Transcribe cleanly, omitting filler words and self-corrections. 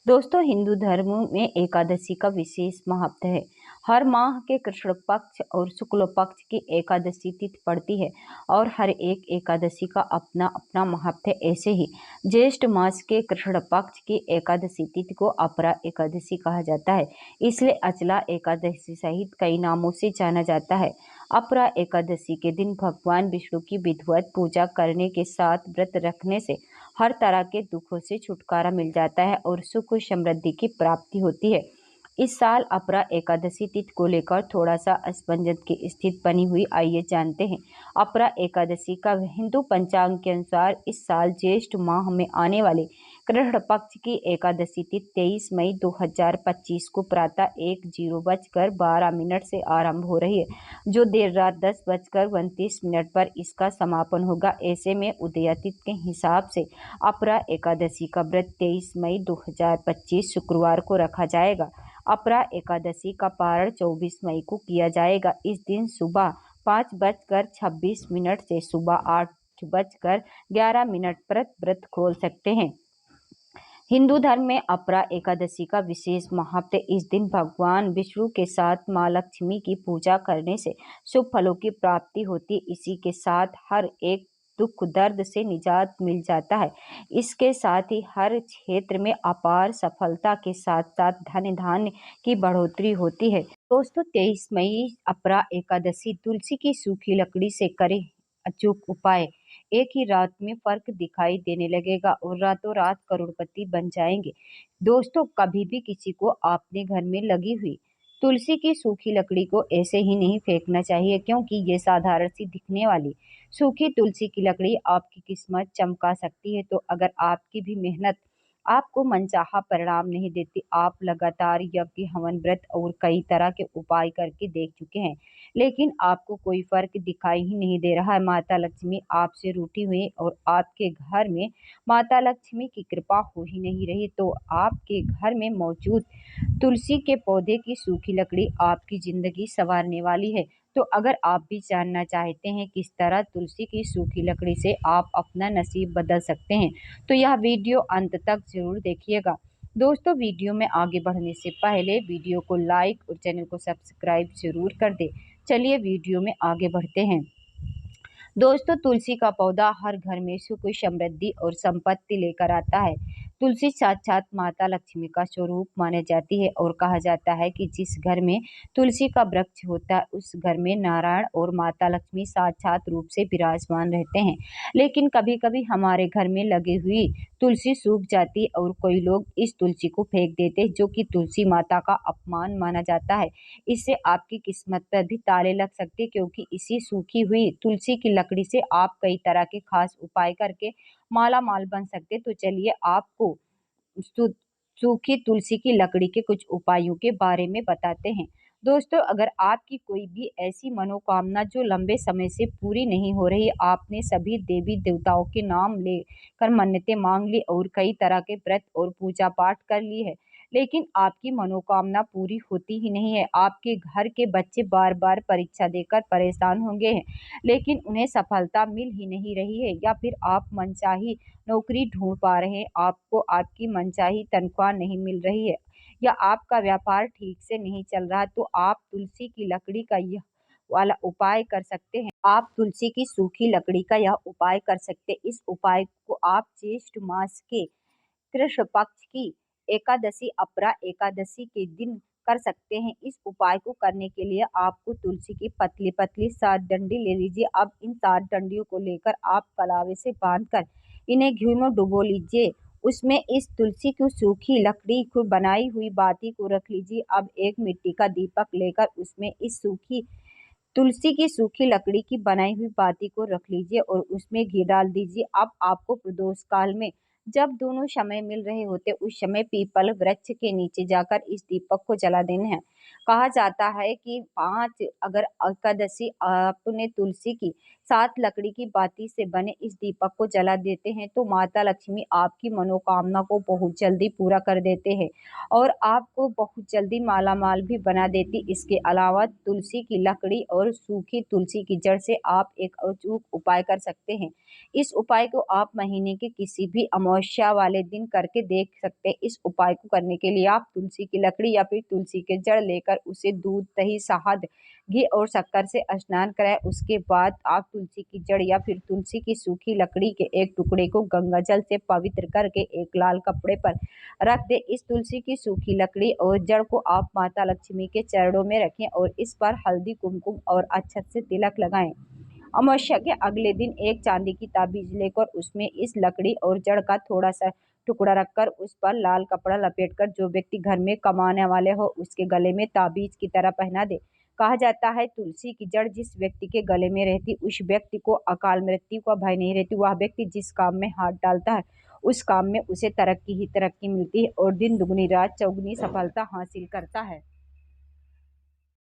दोस्तों, हिंदू धर्म में एकादशी का विशेष महत्व है। हर माह के कृष्ण पक्ष और शुक्ल पक्ष की एकादशी तिथि पड़ती है और हर एक एकादशी का अपना अपना महत्व है। ऐसे ही ज्येष्ठ मास के कृष्ण पक्ष की एकादशी तिथि को अपरा एकादशी कहा जाता है। इसलिए अचला एकादशी सहित कई नामों से जाना जाता है। अपरा एकादशी के दिन भगवान विष्णु की विधिवत पूजा करने के साथ व्रत रखने से हर तरह के दुखों से छुटकारा मिल जाता है और सुख समृद्धि की प्राप्ति होती है। इस साल अपरा एकादशी तिथि को लेकर थोड़ा सा असमंजस की स्थिति बनी हुई, आइए जानते हैं। अपरा एकादशी का हिंदू पंचांग के अनुसार इस साल ज्येष्ठ माह में आने वाले कृष्ण पक्ष की एकादशी तिथि 23 मई 2025 को प्रातः 1:12 से आरंभ हो रही है, जो देर रात 10:29 पर इसका समापन होगा। ऐसे में उदय तिथि के हिसाब से अपरा एकादशी का व्रत 23 मई 2025 शुक्रवार को रखा जाएगा। अपरा एकादशी का पारण 24 मई को किया जाएगा। इस दिन सुबह 5:26 से सुबह 8:11 पर व्रत खोल सकते हैं। हिंदू धर्म में अपरा एकादशी का विशेष महत्व है। इस दिन भगवान विष्णु के साथ माँ लक्ष्मी की पूजा करने से शुभ फलों की प्राप्ति होती है। इसी के साथ हर एक दुख दर्द से निजात मिल जाता है। इसके साथ ही हर क्षेत्र में अपार सफलता के साथ साथ धन धान्य की बढ़ोतरी होती है। दोस्तों, 23 मई अपरा एकादशी तुलसी की सूखी लकड़ी से करें अचूक उपाय, एक ही रात में फर्क दिखाई देने लगेगा और रातों रात करोड़पति बन जाएंगे। दोस्तों, कभी भी किसी को अपने घर में लगी हुई तुलसी की सूखी लकड़ी को ऐसे ही नहीं फेंकना चाहिए, क्योंकि ये साधारण सी दिखने वाली सूखी तुलसी की लकड़ी आपकी किस्मत चमका सकती है। तो अगर आपकी भी मेहनत आपको मनचाहा परिणाम नहीं देती, आप लगातार यज्ञ, हवन, व्रत और कई तरह के उपाय करके देख चुके हैं, लेकिन आपको कोई फर्क दिखाई ही नहीं दे रहा है, माता लक्ष्मी आपसे रूठी हुई और आपके घर में माता लक्ष्मी की कृपा हो ही नहीं रही, तो आपके घर में मौजूद तुलसी के पौधे की सूखी लकड़ी आपकी जिंदगी संवारने वाली है। तो अगर आप भी जानना चाहते हैं किस तरह तुलसी की सूखी लकड़ी से आप अपना नसीब बदल सकते हैं, तो यह वीडियो अंत तक जरूर देखिएगा। दोस्तों, वीडियो में आगे बढ़ने से पहले वीडियो को लाइक और चैनल को सब्सक्राइब जरूर कर दें। चलिए वीडियो में आगे बढ़ते हैं। दोस्तों, तुलसी का पौधा हर घर में सुख, समृद्धि और संपत्ति लेकर आता है। तुलसी साक्षात माता लक्ष्मी का स्वरूप मानी जाती है और कहा जाता है कि जिस घर में तुलसी का वृक्ष होता है उस घर में नारायण और माता लक्ष्मी साक्षात रूप से विराजमान रहते हैं। लेकिन कभी कभी हमारे घर में लगी हुई तुलसी सूख जाती है और कोई लोग इस तुलसी को फेंक देते हैं, जो कि तुलसी माता का अपमान माना जाता है। इससे आपकी किस्मत पर भी ताले लग सकते हैं, क्योंकि इसी सूखी हुई तुलसी की लकड़ी से आप कई तरह के खास उपाय करके माला माल बन सकते। तो चलिए आपको सू- सूखी तुलसी की लकड़ी के कुछ उपायों के बारे में बताते हैं। दोस्तों, अगर आपकी कोई भी ऐसी मनोकामना जो लंबे समय से पूरी नहीं हो रही, आपने सभी देवी देवताओं के नाम लेकर मन्नतें मांग ली और कई तरह के व्रत और पूजा पाठ कर ली है, लेकिन आपकी मनोकामना पूरी होती ही नहीं है, आपके घर के बच्चे बार बार परीक्षा देकर परेशान होंगे हैं लेकिन उन्हें सफलता मिल ही नहीं रही है, या फिर आप मनचाही नौकरी ढूंढ पा रहे हैं, आपको आपकी मनचाही तनख्वाह नहीं मिल रही है, या आपका व्यापार ठीक से नहीं चल रहा, तो आप तुलसी की लकड़ी का यह वाला उपाय कर सकते हैं। आप तुलसी की सूखी लकड़ी का यह उपाय कर सकते हैं। इस उपाय को आप ज्येष्ठ मास के कृष्ण पक्ष की एकादशी अपरा एकादशी के दिन कर सकते हैं। इस उपाय को करने के लिए आपको तुलसी की पतली पतली 7 डंडी ले लीजिए। अब इन 7 डंडियों को लेकर आप कलावे से बांधकर इन्हें घी में डुबो लीजिए। उसमें इस तुलसी की सूखी लकड़ी को बनाई हुई बाती को रख लीजिए। अब एक मिट्टी का दीपक लेकर उसमें इस सूखी तुलसी की सूखी लकड़ी की बनाई हुई बाती को रख लीजिए और उसमें घी डाल दीजिए। अब आपको प्रदोष काल में जब दोनों समय मिल रहे होते उस समय पीपल वृक्ष के नीचे जाकर इस दीपक को जला देना है। कहा जाता है कि 5 अगर एकादशी आपने तुलसी की साथ लकड़ी की बाती से बने इस दीपक को जला देते हैं तो माता लक्ष्मी आपकी मनोकामना को बहुत जल्दी पूरा कर देते हैं और आपको बहुत जल्दी मालामाल भी बना देती। इसके अलावा तुलसी की लकड़ी और सूखी तुलसी की जड़ से आप एक अचूक उपाय कर सकते हैं। इस उपाय को आप महीने के किसी भी अमावस्या वाले दिन करके देख सकते हैं। इस उपाय को करने के लिए आप तुलसी की लकड़ी या फिर तुलसी के जड़ लेकर उसे दूध, दही, शहद, घी और शक्कर से स्नान कराएं। उसके बाद आप तुलसी की जड़ या फिर तुलसी की सूखी लकड़ी के एक टुकड़े को गंगा जल से पवित्र करके एक लाल कपड़े पर रख दें। इस तुलसी की सूखी लकड़ी और जड़ को आप माता लक्ष्मी के चरणों में रखें और इस पर हल्दी, कुमकुम और अक्षत से तिलक लगाएं। अमावस्या के अगले दिन एक चांदी की ताबीज लेकर उसमें इस लकड़ी और जड़ का थोड़ा सा टुकड़ा रखकर उस पर लाल कपड़ा लपेटकर जो व्यक्ति घर में कमाने वाले हो उसके गले में ताबीज की तरह पहना दे। कहा जाता है तुलसी की जड़ जिस व्यक्ति के गले में रहती उस व्यक्ति को अकाल मृत्यु का भय नहीं रहती। वह व्यक्ति जिस काम में हाथ डालता है उस काम में उसे तरक्की ही तरक्की मिलती है और दिन दुगनी रात चौगुनी सफलता हासिल करता है।